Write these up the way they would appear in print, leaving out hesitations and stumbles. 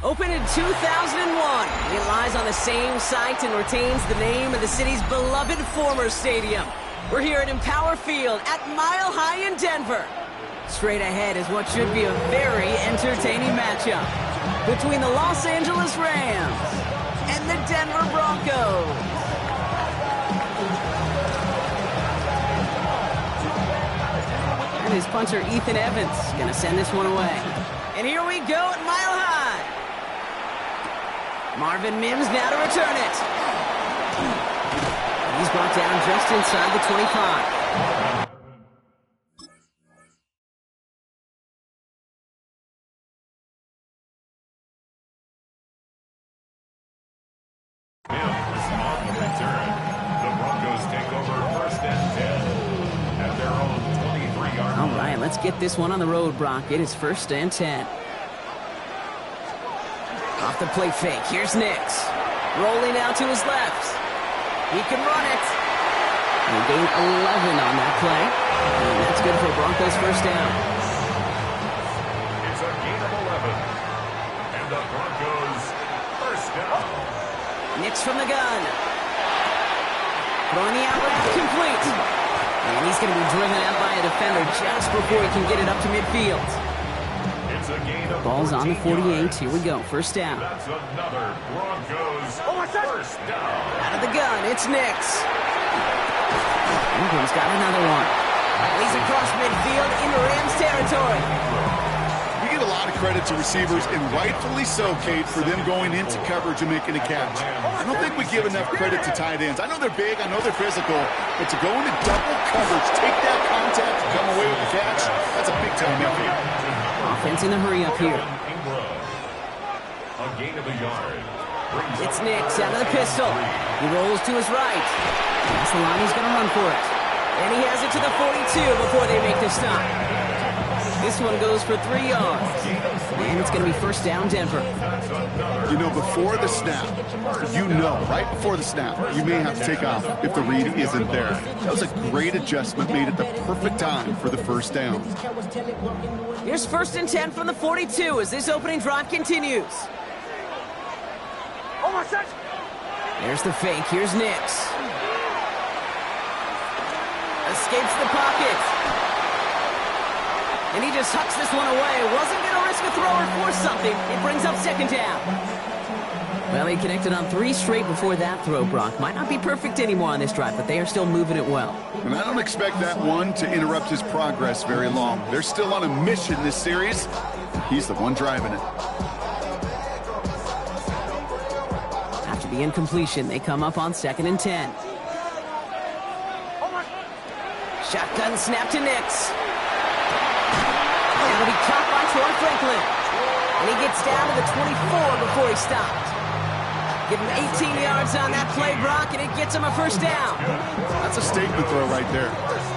Opened in 2001, it lies on the same site and retains the name of the city's beloved former stadium. We're here at Empower Field at Mile High in Denver. Straight ahead is what should be a very entertaining matchup between the Los Angeles Rams and the Denver Broncos. And his punter Ethan Evans gonna send this one away. And here we go at Mile High. Marvin Mims now to return it. He's brought down just inside the 25. On the return, the Broncos take over first and 10 at their own 23-yard line. All right, let's get this one on the road, Brock. It is first and 10. Off the play fake, here's Nix. Rolling out to his left. He can run it. And he gained 11 on that play. And that's good for Broncos first down. It's a gain of 11. And the Broncos first down. Nix from the gun. Throwing the out route complete. And he's going to be driven out by a defender just before he can get it up to midfield. It's a gain of Ball's on the 48. yards. Here we go. First down. That's another Broncos first down. Out of the gun. It's Nix. Ingram's got another one. He's across midfield into Rams territory. We get a lot of credit to receivers, and rightfully so, Kate, for them going into coverage and making a catch. I don't think we give enough credit to tight ends. I know they're big, I know they're physical, but to go into double coverage, take that contact, and come away with the catch, that's a big-time effort. Offense in the hurry up here. A gain of a yard. It's Nix out of the pistol. He rolls to his right. That's the line. He's going to run for it. And he has it to the 42 before they make the stop. This one goes for 3 yards. And it's going to be first down, Denver. You know, before the snap, right before the snap, you may have to take off if the read isn't there. That was a great adjustment made at the perfect time for the first down. Here's first and 10 from the 42 as this opening drive continues. There's the fake. Here's Nix. Escapes the pocket. And he just hucks this one away. Wasn't going to risk a throw or force something. It brings up second down. Well, he connected on 3 straight before that throw, Brock. Might not be perfect anymore on this drive, but they are still moving it well. And I don't expect that one to interrupt his progress very long. They're still on a mission this series. He's the one driving it. After the incompletion, they come up on second and 10. Shotgun snap to Nix. That'll be caught by Troy Franklin. And he gets down to the 24 before he stopped. Give him 18 yards on that play, Brock, and it gets him a first down. That's a statement throw right there.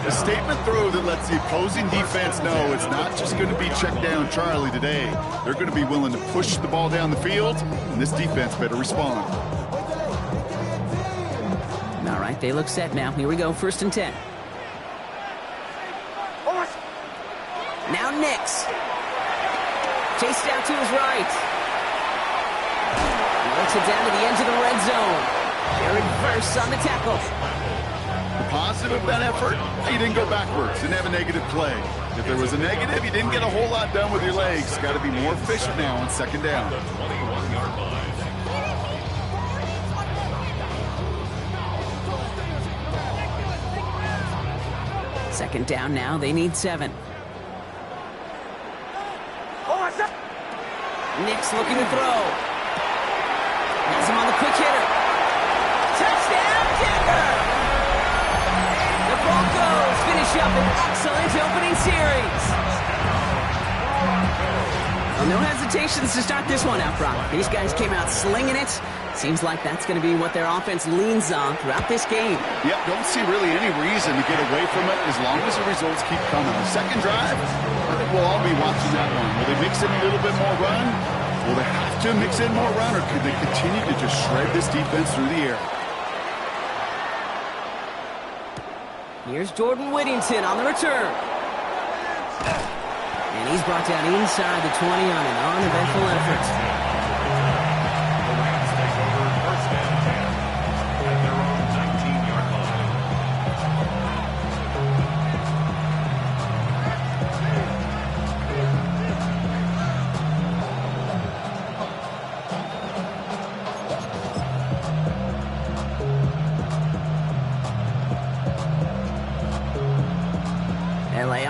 A statement throw that lets the opposing defense know it's not just going to be check down Charlie today. They're going to be willing to push the ball down the field, and this defense better respond. All right, they look set now. Here we go, first and 10. Now Nix. Chased out to his right. He looks it down to the edge of the red zone. Jared Verse on the tackle. The positive of that effort, you didn't go backwards, didn't have a negative play. If there was a negative, you didn't get a whole lot done with your legs. Got to be more efficient now on second down. The 21-yard line. Second down now, they need 7. Nix looking to throw. Has him on the quick hitter. Touchdown, Denver! The Broncos finish up an excellent opening series. Well, no hesitations to start this one out, Brock. These guys came out slinging it. Seems like that's going to be what their offense leans on throughout this game. Yep, don't see really any reason to get away from it as long as the results keep coming. The second drive, I think we'll all be watching that one. Will they mix in a little bit more run? Will they have to mix in more run, or could they continue to just shred this defense through the air? Here's Jordan Whittington on the return. And he's brought down inside the 20 on an uneventful effort.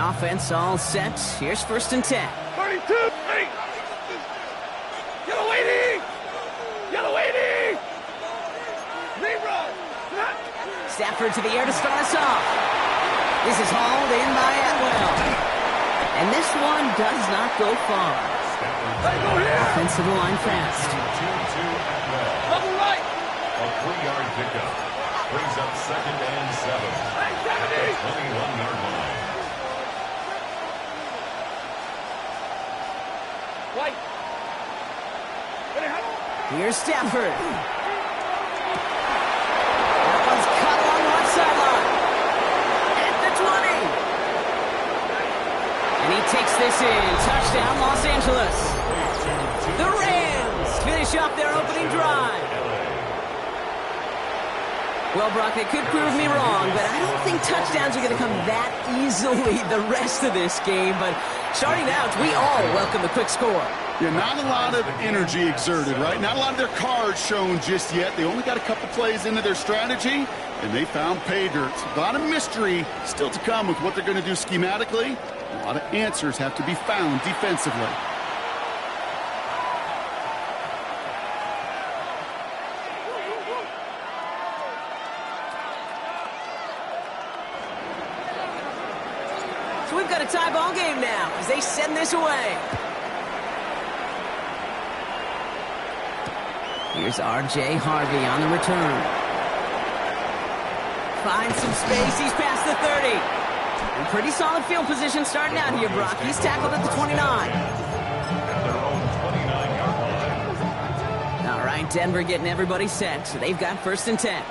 offense all set. Here's 1st and 10. 32, hey! Yellow 80! Yellow 80! Zero! Stafford to the air to start us off. This is hauled in by Atwell. And this one does not go far. Hey, go here! Offensive line fast. Double right! A 3-yard pickup. Brings up 2nd and 7. Hey, 70! 21-yard line. White! Here's Stafford. That one's cut along the left sideline. At the 20. And he takes this in. Touchdown, Los Angeles. The Rams finish off their opening drive. Well, Brock, it could prove me wrong, but I don't think touchdowns are going to come that easily the rest of this game. But starting out, we all welcome the quick score. Yeah, not a lot of energy exerted, right? Not a lot of their cards shown just yet. They only got a couple plays into their strategy, and they found pay dirt. A lot of mystery still to come with what they're going to do schematically. A lot of answers have to be found defensively. So we've got a tie ball game now as they send this away. Here's R.J. Harvey on the return. Finds some space. He's past the 30. And pretty solid field position starting out here, Brock. He's tackled at the 29. All right, Denver getting everybody set. So they've got 1st and 10.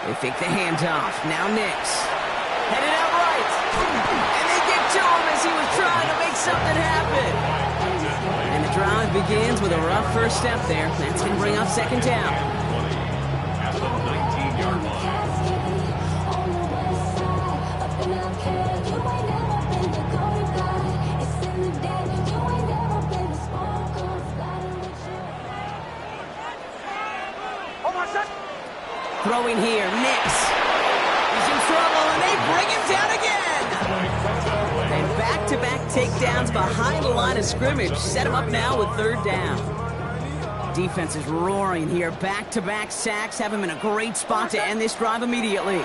They fake the handoff. Now Nix. Headed out right. And they get to him as he was trying to make something happen. And the drive begins with a rough first step there. That's going to bring up 2nd down. At the 19-yard line. Throwing here, Nix. He's in trouble, and they bring him down again. And back-to-back takedowns behind the line of scrimmage. Set him up now with 3rd down. Defense is roaring here. Back-to-back sacks have him in a great spot to end this drive immediately.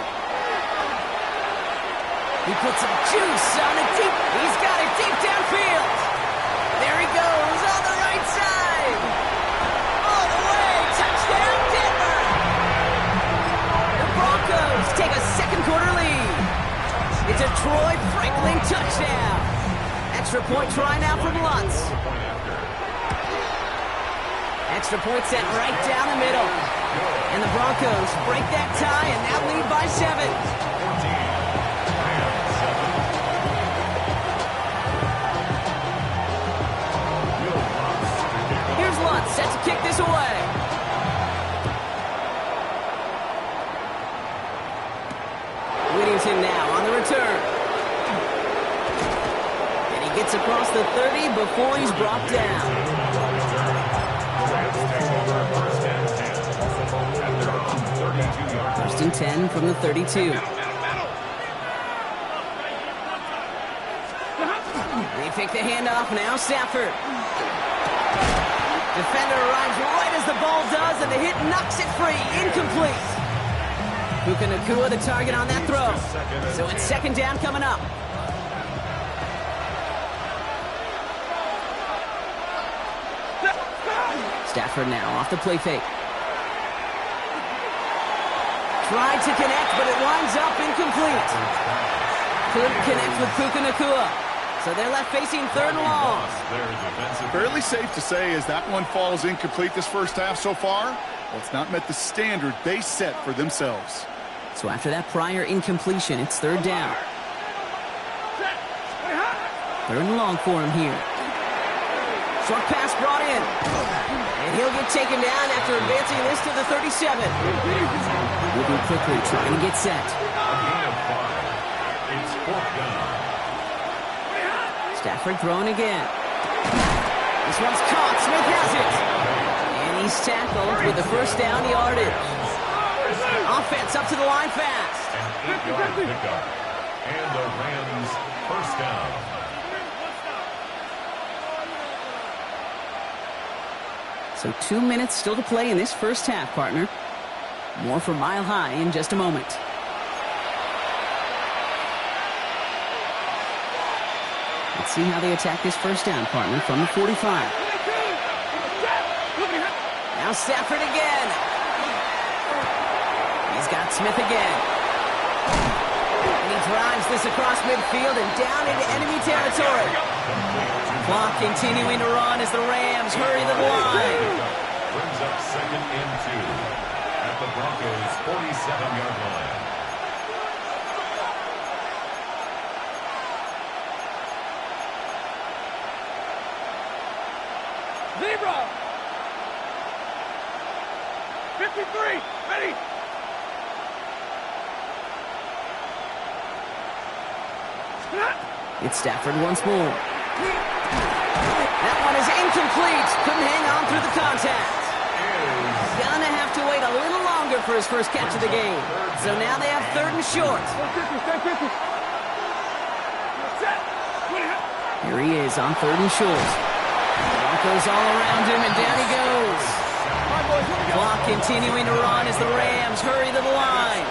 He puts some juice on it deep. He's got it deep downfield. There he goes on the right side. All the way. Touchdown, Denver. The Broncos take a 2nd quarter lead. It's a Troy Franklin touchdown. Extra point try now from Lutz. Extra point sent right down the middle. And the Broncos break that tie and now lead by 7. Here's Lutz set to kick this away. Whittington now on the return. And he gets across the 30 before he's brought down. First and 10 from the 32. They pick the handoff now, Stafford. Defender arrives right as the ball does, and the hit knocks it free. Incomplete. Puka Nacua the target on that throw. So it's 2nd down coming up. Stafford now off the play fake. Tried to connect, but it winds up incomplete. Couldn't connect with Puka Nacua. So they're left facing 3rd and long. Fairly safe to say as that one falls incomplete this first half so far, well, it's not met the standard they set for themselves. So after that prior incompletion, it's 3rd down. 3rd and long for him here. Short pass brought in. And he'll get taken down after advancing this to the 37. Moving quickly, trying to get set. It's 4th down. Stafford throwing again. This one's caught. Smith has it. And he's tackled with the 1st down yardage. Offense up to the line fast. An 8-yard pickup. And the Rams first down. So 2 minutes still to play in this first half, partner. More from Mile High in just a moment. Let's see how they attack this first down, partner, from the 45. Now Stafford again. He's got Smith again. And he drives this across midfield and down into enemy territory. Clock continuing to run as the Rams hurry to the line. Brings up 2nd and 2 at the Broncos' 47-yard line. Zebra! 53! Ready! It's Stafford once more. That one is incomplete. Couldn't hang on through the contact. Gonna have to wait a little longer for his first catch of the game. So now they have 3rd and short. Here he is on 3rd and short. Broncos all around him, and down he goes. Clock continuing to run as the Rams hurry to the line.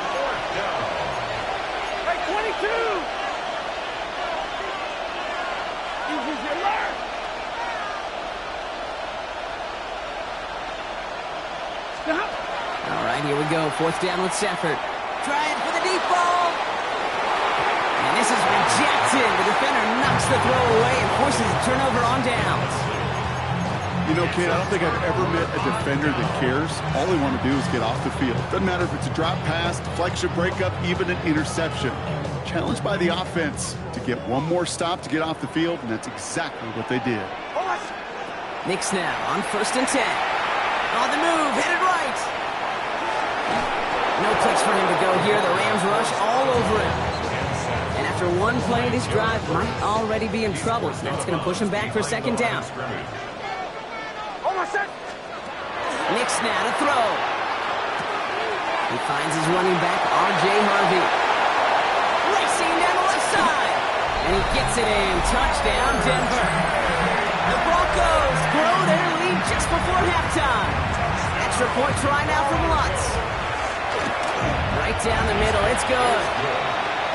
Hey, 22! All right, here we go. 4th down with Stafford. Trying for the deep ball. And this is rejected. The defender knocks the throw away and forces a turnover on downs. You know, Kate, I don't think I've ever met a defender that cares. All they want to do is get off the field. Doesn't matter if it's a drop pass, deflection, breakup, even an interception. Challenged by the offense to get one more stop to get off the field, and that's exactly what they did. Knicks now on 1st and 10. On the move, headed right. No place for him to go here. The Rams rush all over him. And after one play, this drive might already be in trouble. So that's going to push him back for 2nd down. Knicks now to throw. He finds his running back, R.J. Harvey. Racing down the left side. And he gets it in. Touchdown, Denver. The Broncos grow their lead just before halftime. Extra point try now from Lutz. Right down the middle. It's good.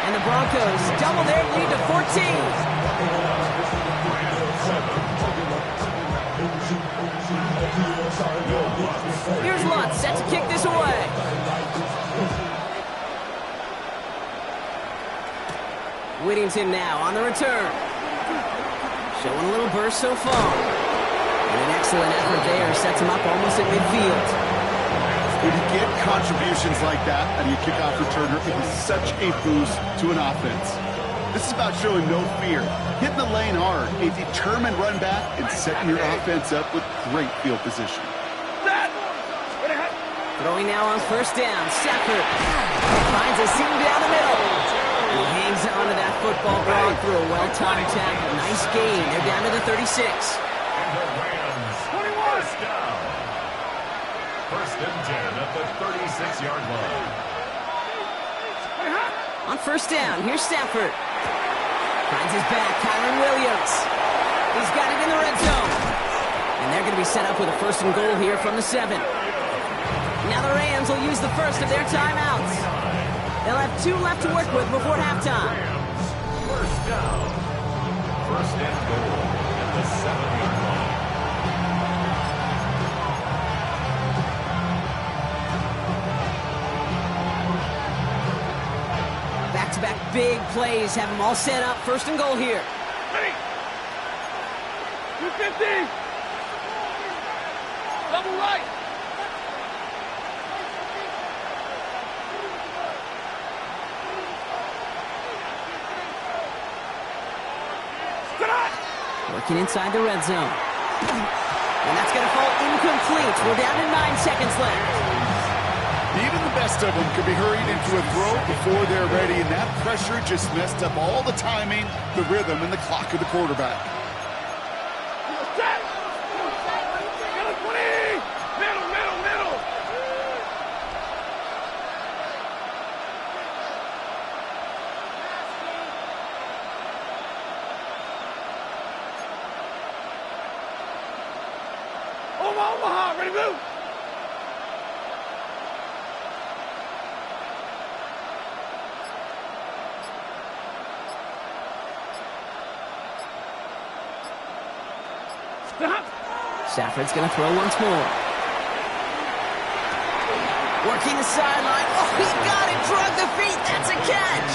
And the Broncos double their lead to 14. Here's Lutz set to kick this away. Whittington now on the return. Showing a little burst so far. And an excellent effort there sets him up almost at midfield. When you get contributions like that out of your kickoff returner, it is such a boost to an offense. This is about showing no fear, hitting the lane hard, a determined run back, and setting your offense up with great field position. Throwing now on 1st down. Stafford finds a seam down the middle. He hangs on to that football ball through a well-timed tackle. Nice gain. They're down to the 36. And the Rams 21 down. 1st and 10 at the 36-yard line. On 1st down, here's Stafford. Finds his back, Kyron Williams. He's got it in the red zone. And they're going to be set up with a 1st and goal here from the 7. Now the Rams will use the first of their timeouts. They'll have 2 left to work with before halftime. First down. 1st and goal at the 7-yard line. Back-to-back big plays have them all set up. 1st and goal here. Ready? 250. Double right. Working inside the red zone. And that's going to fall incomplete. We're down to 9 seconds left. Even the best of them could be hurried into a throw before they're ready, and that pressure just messed up all the timing, the rhythm, and the clock of the quarterback. Omaha, ready, move. Stop. Stafford's going to throw once more. Working the sideline. Oh, he got it. Drug the feet. That's a catch.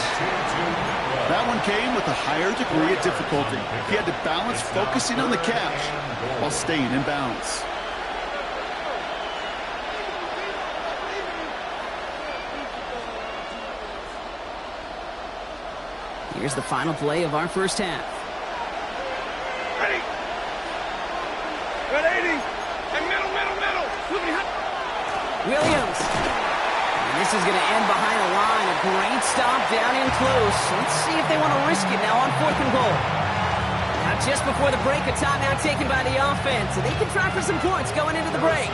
That one came with a higher degree of difficulty. He had to balance focusing on the catch while staying in bounds. Here's the final play of our first half. Ready. Good 80. And middle. Williams. And this is going to end behind a line. A great stop down in close. Let's see if they want to risk it now on 4th and goal. Now just before the break, a timeout taken by the offense. And they can try for some points going into the break.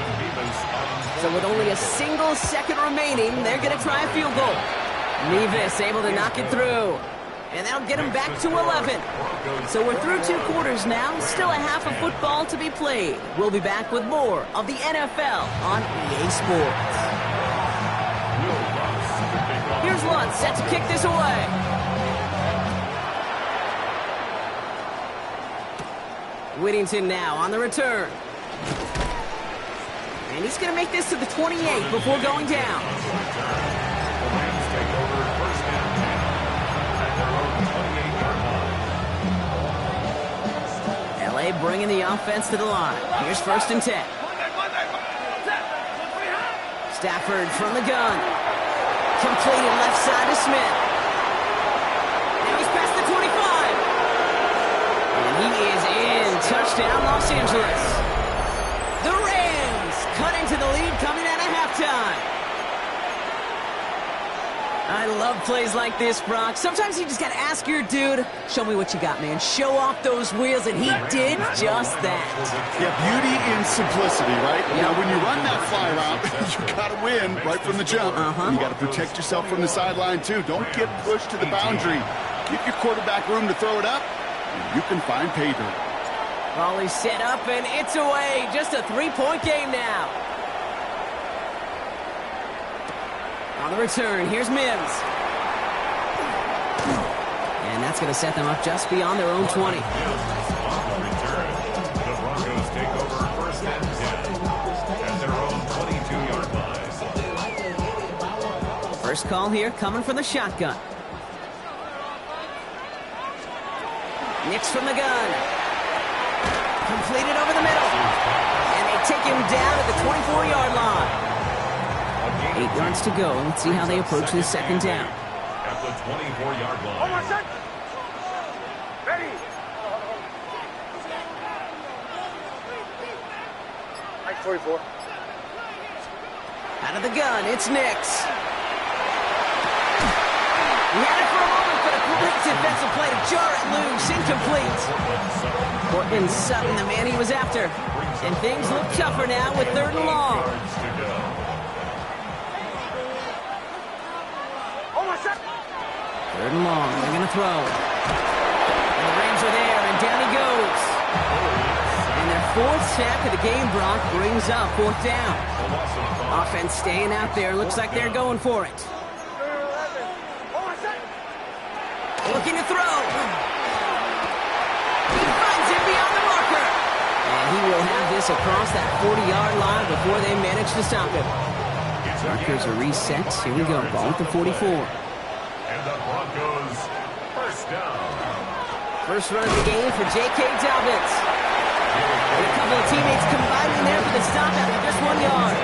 So with only a single second remaining, they're going to try a field goal. Nevis able to knock it through. And that'll get them back to 11. So we're through 2 quarters now. Still a half of football to be played. We'll be back with more of the NFL on EA Sports. Here's Lutz set to kick this away. Whittington now on the return. And he's going to make this to the 28 before going down. LA bringing the offense to the line. Here's 1st and 10. Stafford from the gun. Completed left side to Smith. Now he's past the 25. And he is in. Touchdown, Los Angeles. The Rams cut into the lead coming out of halftime. I love plays like this, Brock. Sometimes you just got to ask your dude, show me what you got, man. Show off those wheels, and he did just that. Yeah, beauty in simplicity, right? Yep. Now, when you run that fly route, you got to win right from the jump. You got to protect yourself from the sideline, too. Don't get pushed to the boundary. Give your quarterback room to throw it up, and you can find pay dirt. Volley set up, and it's away. Just a 3-point game now. On the return, here's Mims. And that's going to set them up just beyond their own 20. On the return, the Broncos take over 1st and 10 at their own 22-yard line. First call here coming from the shotgun. Nix from the gun. Completed over the middle. And they take him down at the 24-yard line. 8 yards to go. Let's see how they approach this 2nd down. At the 24-yard line. Hold on, set. Ready. Right, 44. Out of the gun, it's Nix. He had it for a moment, but a great defensive play to jar it loose. Incomplete. Cortland Sutton, the man he was after. And things look tougher now with 3rd and long. 3rd and long, they're going to throw. And the Rams are there, and down he goes. And their 4th sack of the game, Brock, brings up 4th down. Offense staying out there. Looks like they're going for it. Looking to throw. He finds him beyond the marker. And he will have this across that 40-yard line before they manage to stop him. Markers are reset. Here we go. Ball at the 44. And the Broncos, 1st down. First run of the game for J.K. Dobbins. And a couple of teammates combining there for the stop after just 1 yard.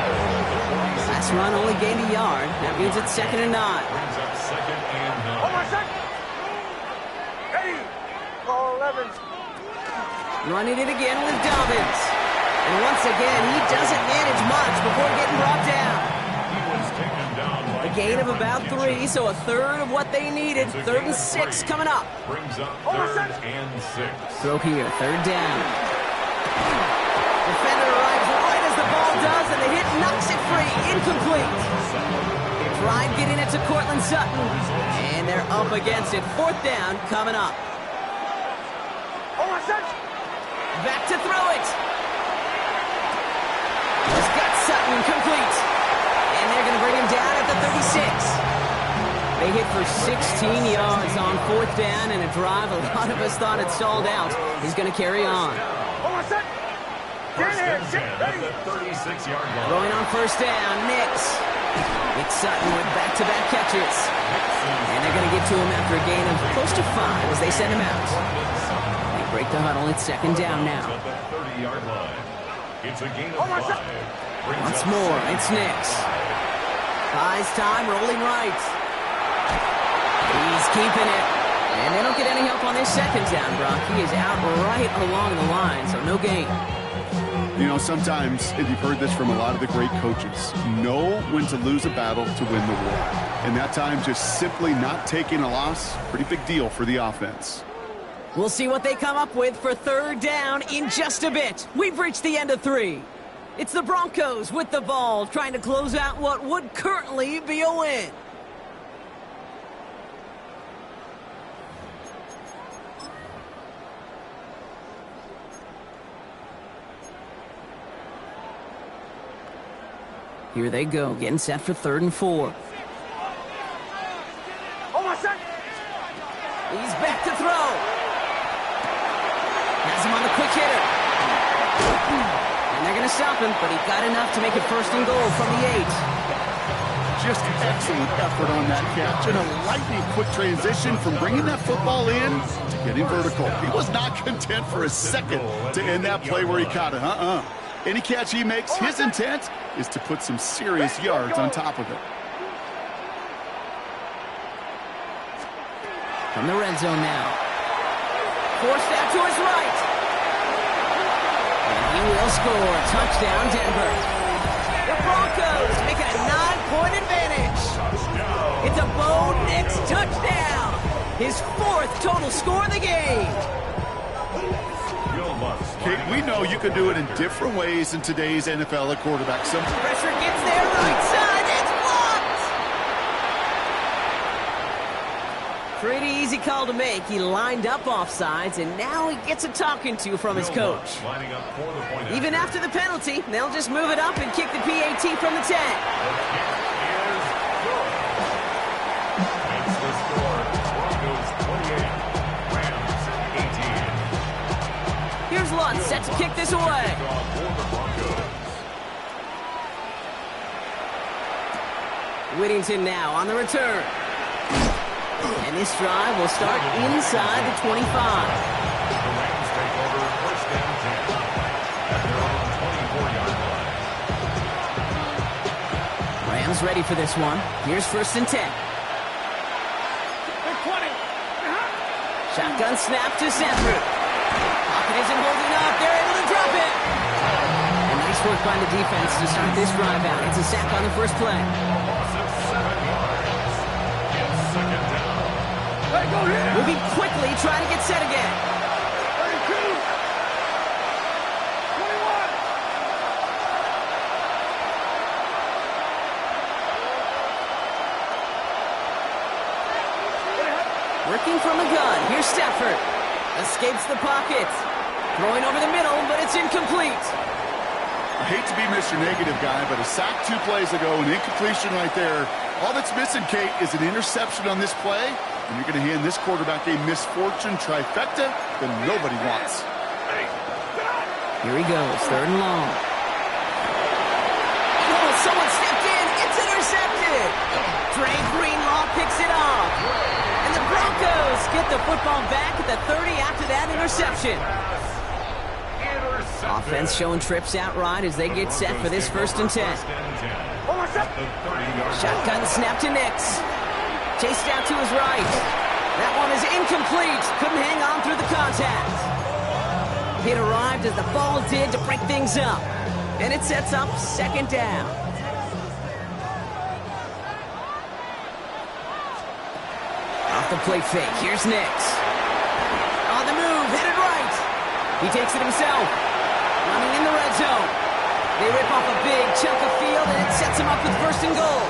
Last run only gained a yard. That means it's 2nd and 9. Brings up 2nd and 9. Hold on, set. Ready. Call 11. Running it again with Dobbins. And once again, he doesn't manage much before getting brought down. He was taken down by A gain of about 3, so a third of what they needed. 3rd and 6 coming up. Brings up 3rd and 6. Throw here, 3rd down. Defender arrives right as the ball does, and the hit knocks it free. Incomplete. Tried getting it to Cortland Sutton, and they're up against it. 4th down coming up. Hold on, set. Back to throw it. Incomplete. And they're going to bring him down at the 36. They hit for 16 yards on 4th down, and a drive a lot of us thought had stalled out is going to carry on. First and 10 at the 36-yard line. Throwing on 1st down, Nix. It's Sutton with back-to-back catches. And they're going to get to him after a gain of close to 5 as they send him out. They break the huddle. It's 2nd down now. At the 30-yard line. It's a gain of 5. Once more, it's Nix. Buys time, rolling right. He's keeping it. And they don't get any help on this 2nd down, Brock. He is out right along the line, so no gain. You know, sometimes, and you've heard this from a lot of the great coaches, know when to lose a battle to win the war. And that time, just simply not taking a loss, pretty big deal for the offense. We'll see what they come up with for 3rd down in just a bit. We've reached the end of 3. It's the Broncos with the ball, trying to close out what would currently be a win. Here they go, getting set for 3rd and 4. He's back to throw. Has him on the quick hitter. And they're going to stop him, but he got enough to make it 1st and goal from the 8. Just excellent effort on that catch, and a lightning quick transition from bringing that football in to getting vertical. He was not content for a second to end that play where he caught it. Any catch he makes, his intent is to put some serious yards on top of it. From the red zone now. Forced out to his right. And he will score. Touchdown, Denver. The Broncos make it a 9-point advantage. It's a Bo Nix touchdown. His 4th total score of the game. Kate, we know you can do it in different ways in today's NFL at quarterback. Some pressure gets there right side. It's blocked. Pretty easy call to make. He lined up offsides, and now he gets a talking to from his coach. Even after the penalty, they'll just move it up and kick the PAT from the 10. Here's Lutz, set to kick this away. Whittington now on the return. And this drive will start inside the 25. The Rams take over 1st and 10 at their own 24-yard line. Rams ready for this one. Here's 1st and 10. Shotgun snap to Sanford. Pocket isn't holding up. They're able to drop it. And nice work by the defense to start this drive out. It's a sack on the first play. Loss of 7 yards. It's 2nd down. Moving quickly, trying to get set again. 32. 21. Working from a gun. Here's Stafford. Escapes the pocket. Throwing over the middle, but it's incomplete. I hate to be Mr. Negative guy, but a sack 2 plays ago, an incompletion right there. All that's missing, Kate, is an interception on this play, and you're going to hand this quarterback a misfortune trifecta that nobody wants. Here he goes, 3rd and long. Oh, someone stepped in. It's intercepted. Dre Greenlaw picks it off. And the Broncos get the football back at the 30 after that interception. Offense showing trips outright as they get set for this 1st and 10. Shotgun snap to Nix. Chased out to his right. That one is incomplete. Couldn't hang on through the contact. It arrived as the ball did to break things up. And it sets up 2nd down. Off the play fake. Here's Nix. On the move. Headed right. He takes it himself. Running in the red zone. They rip off a big chunk of field, and it sets him up with 1st and goal.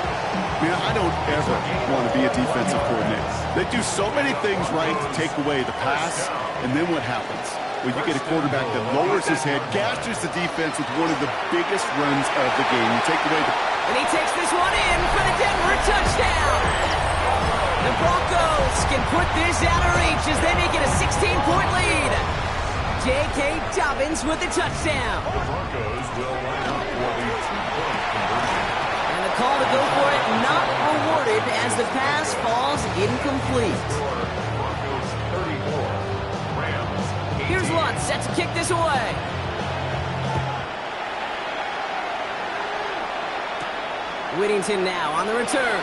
Man, I don't ever want to be a defensive coordinator. They do so many things right to take away the pass, and then what happens? When you get a quarterback that lowers his head, gashes the defense with one of the biggest runs of the game. You take away the... And he takes this one in for the Denver touchdown. The Broncos can put this out of reach as they make it a 16-point lead. J.K. Dobbins with the touchdown. The Broncos will line up for the two-point conversion. And the call to go for it not rewarded as the pass falls incomplete. Broncos 34, Rams 18. Here's Lutz set to kick this away. Whittington now on the return.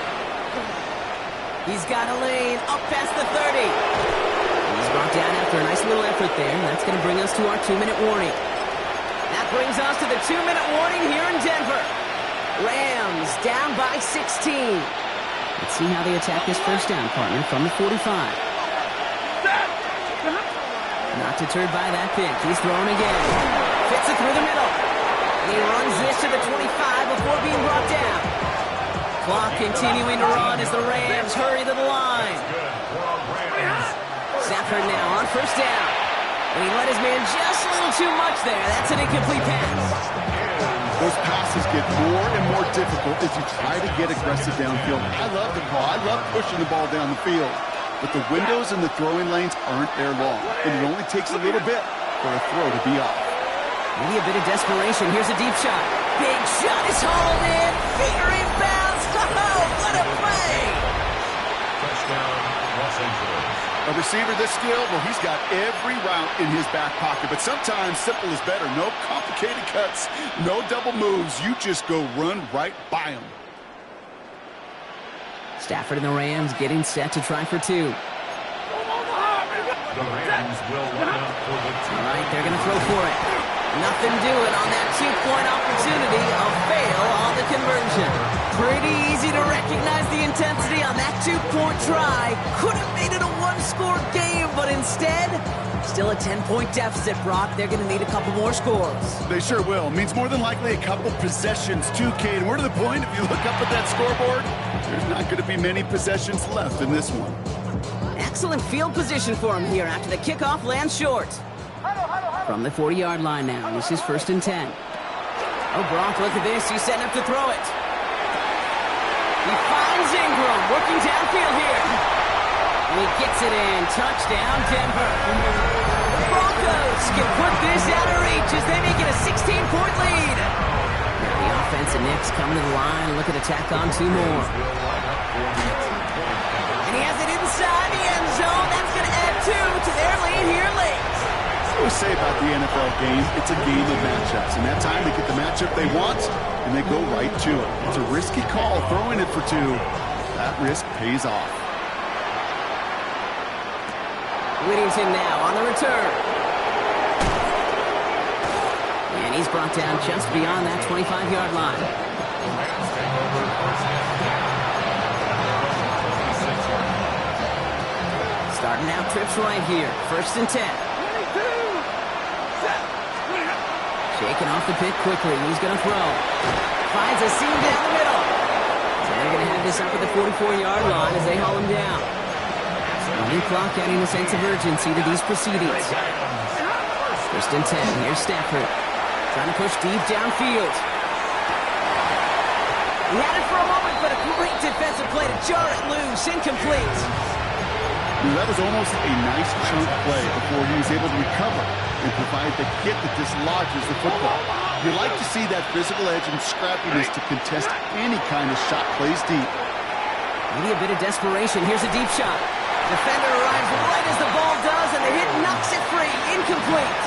He's got a lane up past the 30. He's brought down after a nice little effort there. That's going to bring us to our 2-minute warning. That brings us to the 2-minute warning here in Denver. Rams down by 16. Let's see how they attack this first down, partner, from the 45. Not deterred by that pick. He's throwing again. Fits it through the middle. And he runs this to the 25 before being brought down. Clock continuing to run as the Rams hurry to the line. Stafford now on first down. And he let his man just a little too much there. That's an incomplete pass. Those passes get more and more difficult as you try to get aggressive downfield. I love the call. I love pushing the ball down the field. But the windows in the throwing lanes aren't there long. And it only takes a little bit for a throw to be off. Maybe a bit of desperation. Here's a deep shot. Big shot is hauled in. Finger inbounds. Oh, what a play. Touchdown, Los Angeles. A receiver this skilled, well, he's got every route in his back pocket. But sometimes simple is better. No complicated cuts, no double moves. You just go run right by him. Stafford and the Rams getting set to try for two. The Rams will line up for the two. All right, they're going to throw for it. Nothing doing on that two-point opportunity. A fail on the conversion. Pretty easy to recognize the intensity on that two-point try. Could have made it a one-score game, but instead, still a 10-point deficit, Brock. They're going to need a couple more scores. They sure will. Means more than likely a couple possessions, too, Cade. And we're to the point, if you look up at that scoreboard, there's not going to be many possessions left in this one. Excellent field position for him here after the kickoff lands short. From the 40-yard line now, this is 1st and 10. Oh, Brock, look at this. He's setting up to throw it. He finds Ingram working downfield here. And he gets it in. Touchdown, Denver. The Broncos can put this out of reach as they make it a 16-point lead. Now the offense and Knicks coming to the line. Look at attack on two more. And he has it inside the end zone. That's going to add two to their lead here late. We say about the NFL game, it's a game of matchups. And that time they get the matchup they want, and they go right to it. It's a risky call, throwing it for two. That risk pays off. Whittington now on the return. And he's brought down just beyond that 25-yard line. Starting out trips right here. 1st and 10. Shaking off the pick quickly. He's going to throw. Finds a seam down the middle. So they're going to have this up at the 44-yard line as they haul him down. Running clock adding a sense of urgency to these proceedings. 1st and 10. Here's Stafford. Trying to push deep downfield. He had it for a moment, but a great defensive play to jar it loose. Incomplete. That was almost a nice chunk play before he was able to recover and provide the hit that dislodges the football. You like to see that physical edge and scrappiness to contest any kind of shot plays deep. Maybe a bit of desperation. Here's a deep shot. Defender arrives right as the ball does, and the hit knocks it free. Incomplete.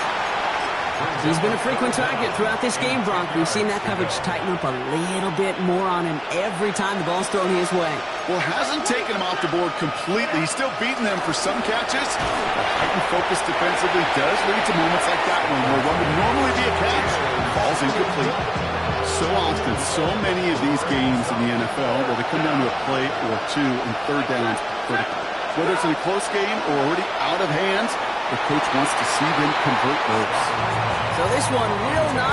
He's been a frequent target throughout this game, Brock. We've seen that coverage tighten up a little bit more on him every time the ball's thrown his way. Well, hasn't taken him off the board completely. He's still beating them for some catches. The heightened focus defensively does lead to moments like that one, where what would normally be a catch falls incomplete. So often, so many of these games in the NFL where they come down to a play or two and third downs critical. Whether it's in a close game or already out of hands, the coach wants to see them convert those. So this one will not